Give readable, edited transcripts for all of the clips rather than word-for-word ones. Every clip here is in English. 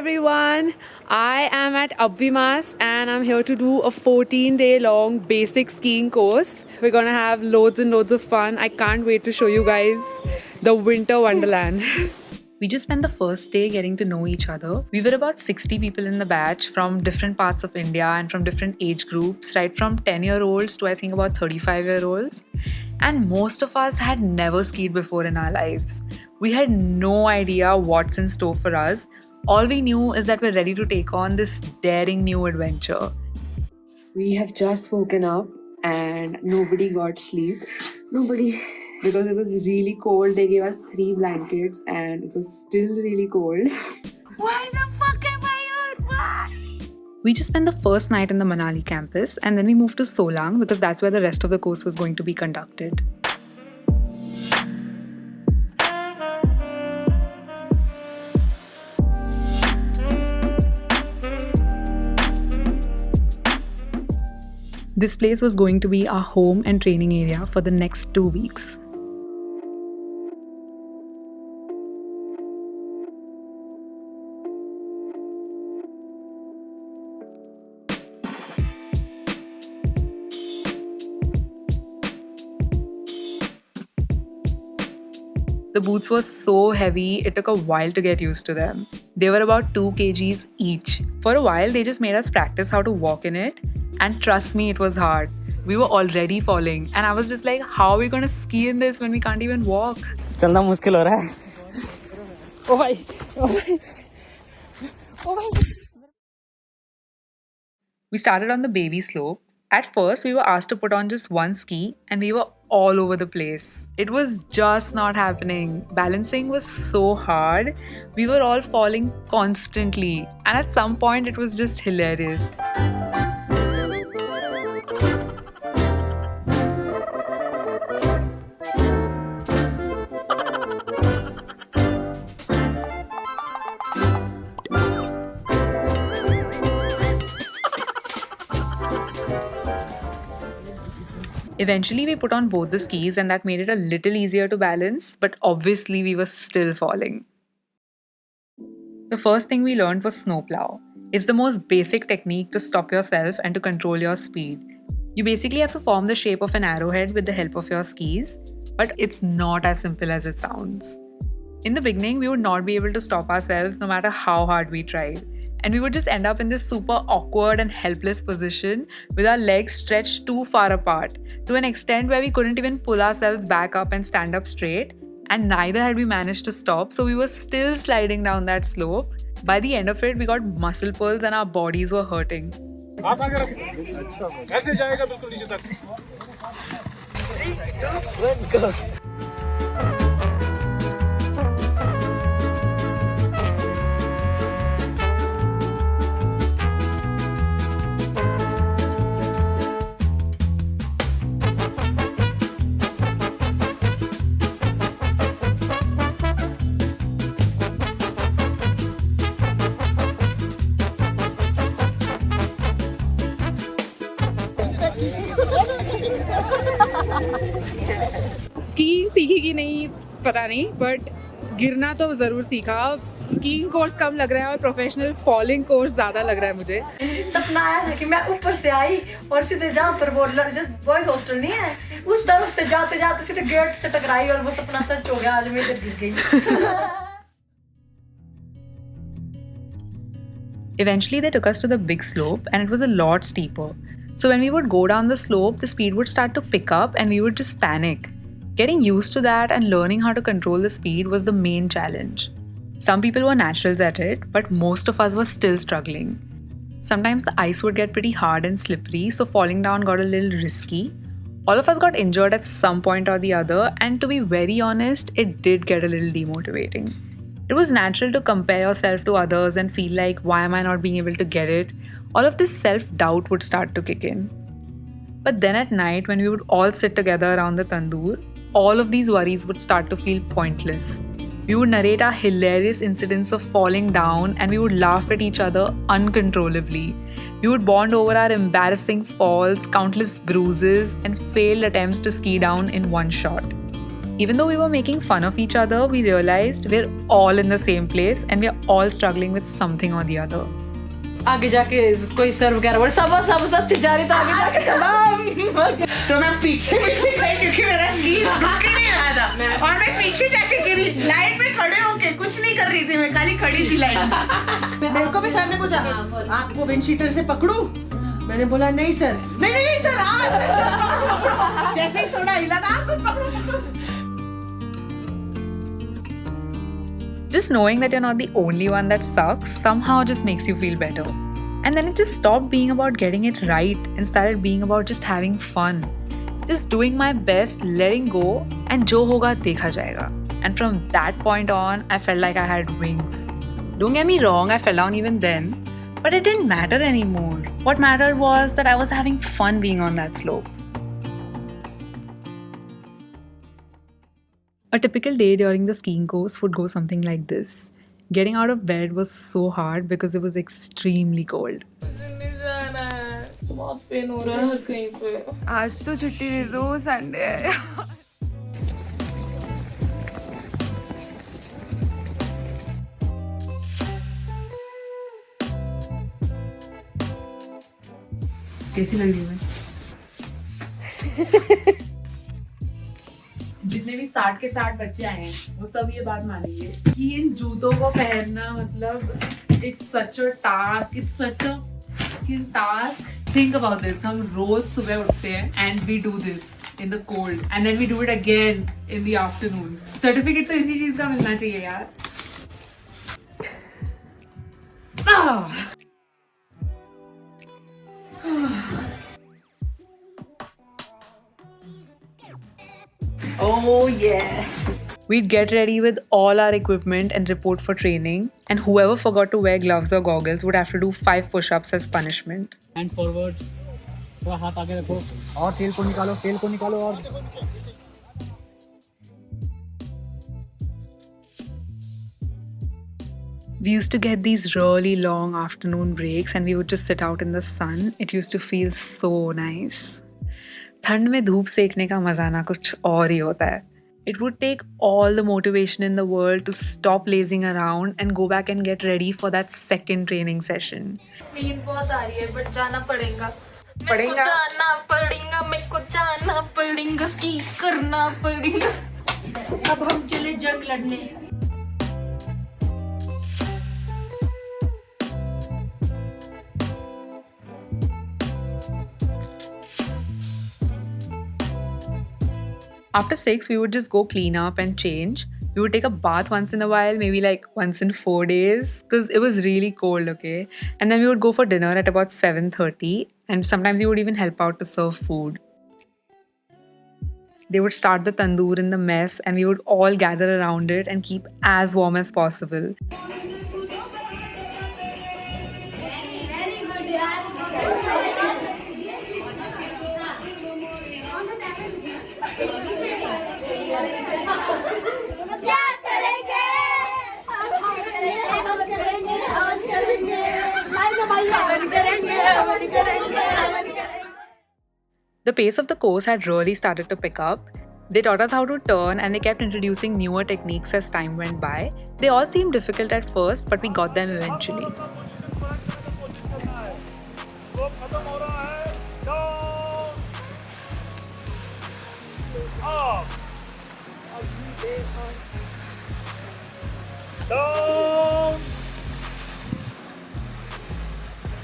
everyone. I am at ABVIMAS and I'm here to do a 14-day long basic skiing course. We're gonna have loads and loads of fun. I can't wait to show you guys the winter wonderland. We just spent the first day getting to know each other. We were about 60 people in the batch from different parts of India and from different age groups, right from 10-year-olds to I think about 35-year-olds. And most of us had never skied before in our lives. We had no idea what's in store for us. All we knew is that we're ready to take on this daring new adventure. We have just woken up and nobody got sleep. Nobody. Because it was really cold. They gave us 3 blankets and it was still really cold. Why the fuck am I here? Why? We just spent the first night in the Manali campus and then we moved to Solang because that's where the rest of the course was going to be conducted. This place was going to be our home and training area for the next 2 weeks. The boots were so heavy, it took a while to get used to them. They were about 2 kgs each. For a while, they just made us practice how to walk in it. And trust me, it was hard. We were already falling. And I was just like, how are we going to ski in this when we can't even walk? चलना मुश्किल हो रहा है। ओ भाई, ओ भाई, ओ भाई। We started on the baby slope. At first, we were asked to put on just one ski and we were all over the place. It was just not happening. Balancing was so hard. We were all falling constantly. And at some point, it was just hilarious. Eventually, we put on both the skis and that made it a little easier to balance, but obviously we were still falling. The first thing we learned was snow plough. It's the most basic technique to stop yourself and to control your speed. You basically have to form the shape of an arrowhead with the help of your skis, but it's not as simple as it sounds. In the beginning, we would not be able to stop ourselves no matter how hard we tried. And we would just end up in this super awkward and helpless position with our legs stretched too far apart to an extent where we couldn't even pull ourselves back up and stand up straight. And neither had we managed to stop, so we were still sliding down that slope. By the end of it, we got muscle pulls and our bodies were hurting. Skiing सीखी कि नहीं पता नहीं, but गिरना तो ज़रूर सीखा. Skiing course कम लग रहा है और प्रोफेशनल फॉलिंग कोर्स ज़्यादा लग रहा है मुझे. सपना आया था कि मैं ऊपर से आई और सीधे जहाँ पर वो बॉयज हॉस्टल नहीं है उस तरफ से जाते जाते सीधे गेट से टकराई और वो सपना सच हो गया. आज मैं इधर गिर गई. Eventually, they took us to the big slope and it was a lot steeper. So when we would go down the slope, the speed would start to pick up and we would just panic. Getting used to that and learning how to control the speed was the main challenge. Some people were naturals at it, but most of us were still struggling. Sometimes the ice would get pretty hard and slippery, so falling down got a little risky. All of us got injured at some point or the other, and to be very honest, it did get a little demotivating. It was natural to compare yourself to others and feel like, why am I not being able to get it? All of this self-doubt would start to kick in. But then at night, when we would all sit together around the tandoor, all of these worries would start to feel pointless. We would narrate our hilarious incidents of falling down and we would laugh at each other uncontrollably. We would bond over our embarrassing falls, countless bruises, and failed attempts to ski down in one shot. Even though we were making fun of each other, we realized we're all in the same place and we're all struggling with something or the other. आगे जाके कोई सर्व कर रहा सब सच्ची जा रही तो आगे जाके तो मैं पीछे पीछे गई क्योंकि मेरा स्लीप रुक के नहीं रहा था और मैं पीछे जाके गिरी लाइन में खड़े होके कुछ नहीं कर रही थी मैं खाली खड़ी थी लाइन में मेरे को भी सर ने पूछा आपको विंडशीटर से पकड़ूं मैंने बोला नहीं सर नहीं सर सर पकड़ो जैसे ही थोड़ा हिला था सर पकड़ो Just knowing that you're not the only one that sucks somehow just makes you feel better. And then it just stopped being about getting it right and started being about just having fun. Just doing my best, letting go, and jo hoga dekha jayega. And from that point on, I felt like I had wings. Don't get me wrong, I fell down even then, but it didn't matter anymore. What mattered was that I was having fun being on that slope. A typical day during the skiing course would go something like this. Getting out of bed was so hard because it was extremely cold. आज तो छुट्टी दे दो Sunday है कैसी लग रही है जितने भी 60 के 60 बच्चे आए हैं वो सब ये बात मानेंगे कि इन जूतों को पहनना मतलब it's such a task it's such a task think about this हम रोज सुबह उठते हैं and we do this in the cold and then we do it again in the afternoon certificate तो इसी चीज का मिलना चाहिए यार Oh yeah. We'd get ready with all our equipment and report for training, and whoever forgot to wear gloves or goggles would have to do 5 push-ups as punishment. Hand forward थोड़ा हाथ आगे रखो और तेल को निकालो और We used to get these really long afternoon breaks and we would just sit out in the sun. It used to feel so nice. ठंड में धूप सेकने का मजा ना कुछ और ही होता है. It would take all the motivation in the world to stop lazing around and go back and get ready for that second training session. नींद बहुत आ रही है बट जाना पड़ेगा मेरे को जाना पड़ेगा स्की करना पड़ेगा अब हम चले जंग लड़ने After 6, we would just go clean up and change. We would take a bath once in a while, maybe like once in 4 days, because it was really cold, okay? And then we would go for dinner at about 7:30, and sometimes we would even help out to serve food. They would start the tandoor in the mess, and we would all gather around it and keep as warm as possible. The pace of the course had really started to pick up. They taught us how to turn and they kept introducing newer techniques as time went by. They all seemed difficult at first, but we got them eventually.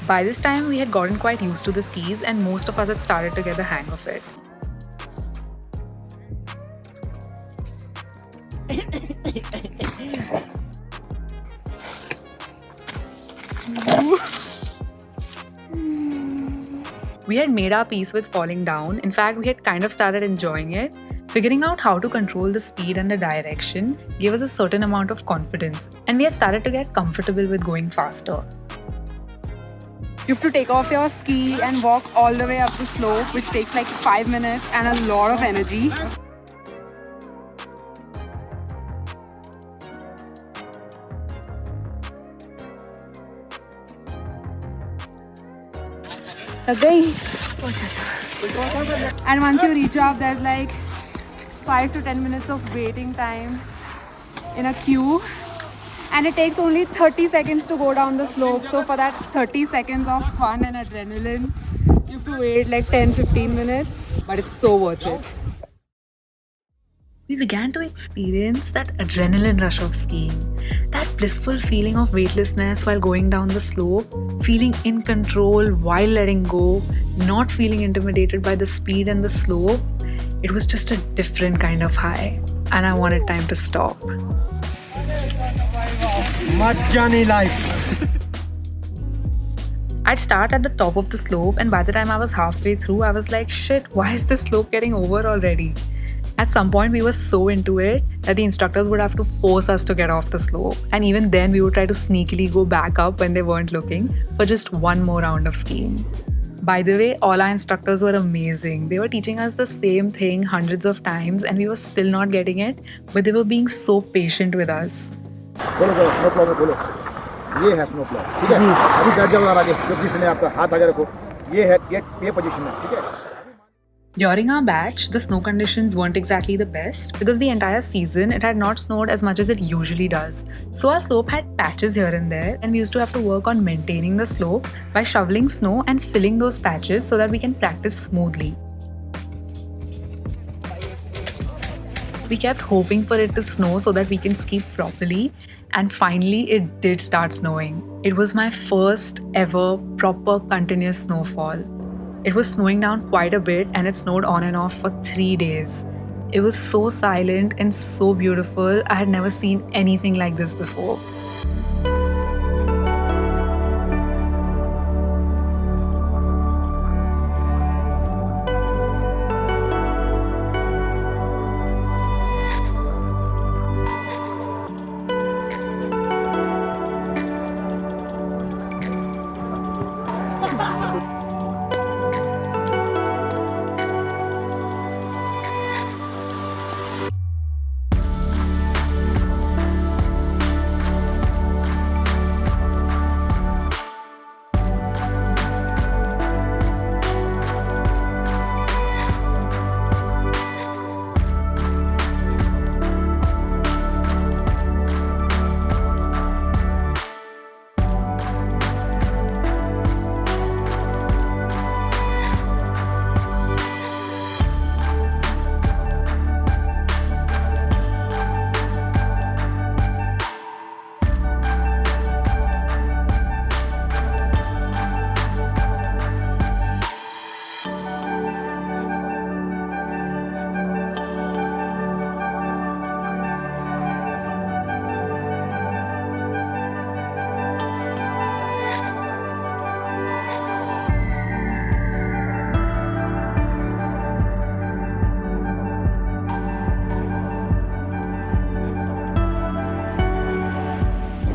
By this time, we had gotten quite used to the skis and most of us had started to get the hang of it. We had made our peace with falling down. In fact, we had kind of started enjoying it. Figuring out how to control the speed and the direction gave us a certain amount of confidence, and we had started to get comfortable with going faster. You have to take off your ski and walk all the way up the slope, which takes like 5 minutes and a lot of energy. And once you reach up, there's like 5 to 10 minutes of waiting time in a queue, and it takes only 30 seconds to go down the slope. So for that 30 seconds of fun and adrenaline, you have to wait like 10-15 minutes, but it's so worth it. We began to experience that adrenaline rush of skiing, that blissful feeling of weightlessness while going down the slope, feeling in control while letting go, not feeling intimidated by the speed and the slope. It was just a different kind of high, and I wanted time to stop. Majani life. I'd start at the top of the slope, and by the time I was halfway through, I was like, shit, why is this slope getting over already? At some point, we were so into it that the instructors would have to force us to get off the slope. And even then, we would try to sneakily go back up when they weren't looking for just one more round of skiing. By the way, all our instructors were amazing. They were teaching us the same thing hundreds of times and we were still not getting it, but they were being so patient with us. बोलो बोलो स्नोफ्लॉ में बोलो ये है स्नोफ्लॉ ठीक है अभी बैठ जाओ आगे जब जिसने आपका हाथ आगे रखो ये पोजीशन है ठीक है. During our batch, the snow conditions weren't exactly the best because the entire season it had not snowed as much as it usually does. So our slope had patches here and there, and we used to have to work on maintaining the slope by shoveling snow and filling those patches so that we can practice smoothly. We kept hoping for it to snow so that we can ski properly, and finally it did start snowing. It was my first ever proper continuous snowfall. It was snowing down quite a bit and it snowed on and off for 3 days. It was so silent and so beautiful. I had never seen anything like this before.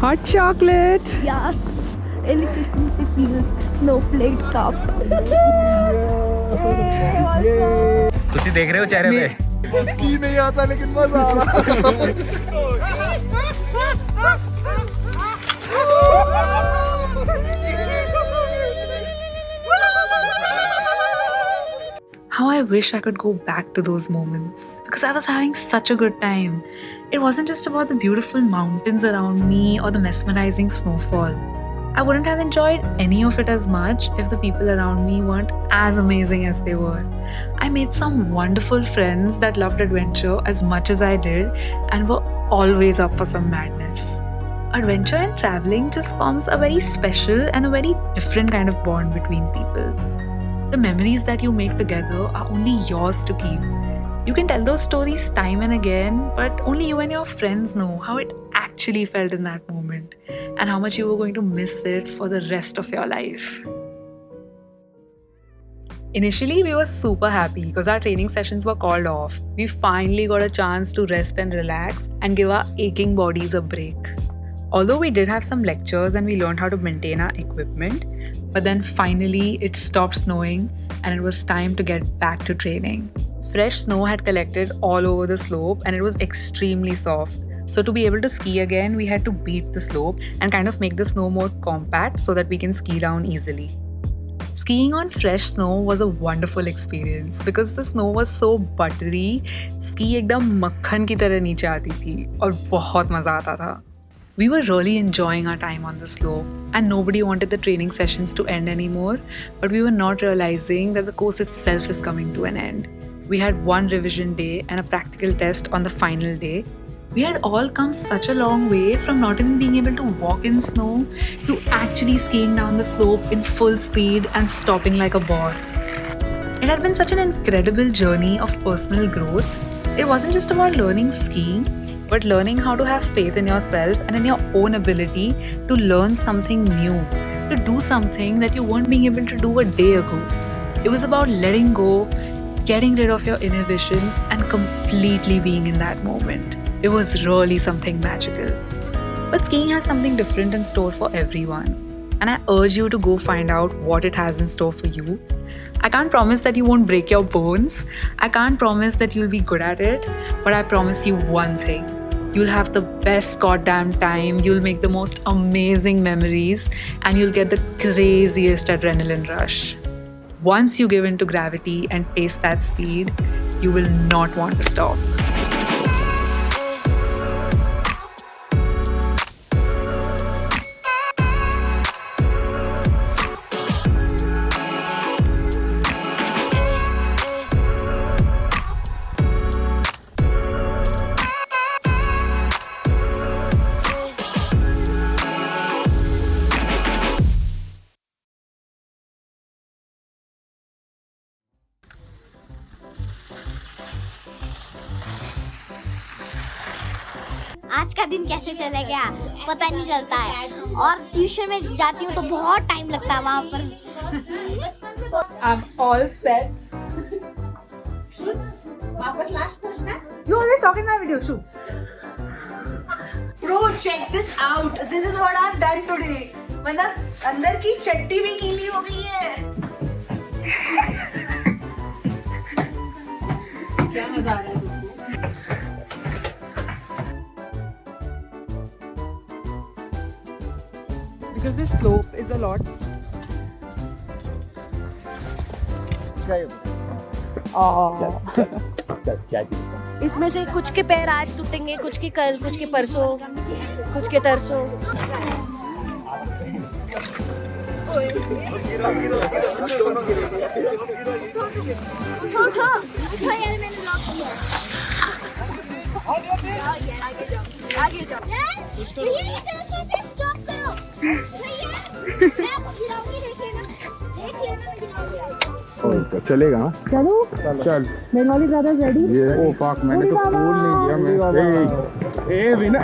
Hot chocolate! Yes, in the Christmas feels snowflake cup. तुसी देख रहे हो चेहरे पे ski नहीं आता लेकिन मजा आ रहा. How I wish I could go back to those moments because I was having such a good time. It wasn't just about the beautiful mountains around me or the mesmerizing snowfall. I wouldn't have enjoyed any of it as much if the people around me weren't as amazing as they were. I made some wonderful friends that loved adventure as much as I did and were always up for some madness. Adventure and traveling just forms a very special and a very different kind of bond between people. The memories that you make together are only yours to keep. You can tell those stories time and again, but only you and your friends know how it actually felt in that moment and how much you were going to miss it for the rest of your life. Initially, we were super happy because our training sessions were called off. We finally got a chance to rest and relax and give our aching bodies a break. Although we did have some lectures and we learned how to maintain our equipment, but then finally it stopped snowing and it was time to get back to training. Fresh snow had collected all over the slope and it was extremely soft. So to be able to ski again, we had to beat the slope and kind of make the snow more compact so that we can ski down easily. Skiing on fresh snow was a wonderful experience because the snow was so buttery. Ski एकदम मक्खन की तरह नीचे आती थी और बहुत मज़ा आता था. We were really enjoying our time on the slope and nobody wanted the training sessions to end anymore, but we were not realizing that the course itself is coming to an end. We had one revision day and a practical test on the final day. We had all come such a long way from not even being able to walk in snow to actually skiing down the slope in full speed and stopping like a boss. It had been such an incredible journey of personal growth. It wasn't just about learning skiing, but learning how to have faith in yourself and in your own ability to learn something new, to do something that you weren't being able to do a day ago. It was about letting go, getting rid of your inhibitions, and completely being in that moment. It was really something magical. But skiing has something different in store for everyone, and I urge you to go find out what it has in store for you. I can't promise that you won't break your bones. I can't promise that you'll be good at it, but I promise you one thing. You'll have the best goddamn time, you'll make the most amazing memories, and you'll get the craziest adrenaline rush. Once you give in to gravity and taste that speed, you will not want to stop. आज का दिन कैसे चला गया पता नहीं चलता है और ट्यूशन में जाती हूँ तो बहुत टाइम लगता है वहाँ पर. I'm all set. वापस लास्ट पूछना. You always talk in my video, Shub. Bro, check this out. This is what I've done today. मतलब अंदर की चट्टी भी गीली हो गई है. क्या मजा आ रहा है तुमको? Because this slope is a lot. इसमें से कुछ के पैर आज टूटेंगे, कुछ के कल, कुछ के परसों, कुछ के तरसों. आगे जाओ. स्टॉप करो. चलेगा. चलो. चल. Bengali brothers ready. Oh fuck, मैंने तो फूल नहीं किया. मैं ए विना.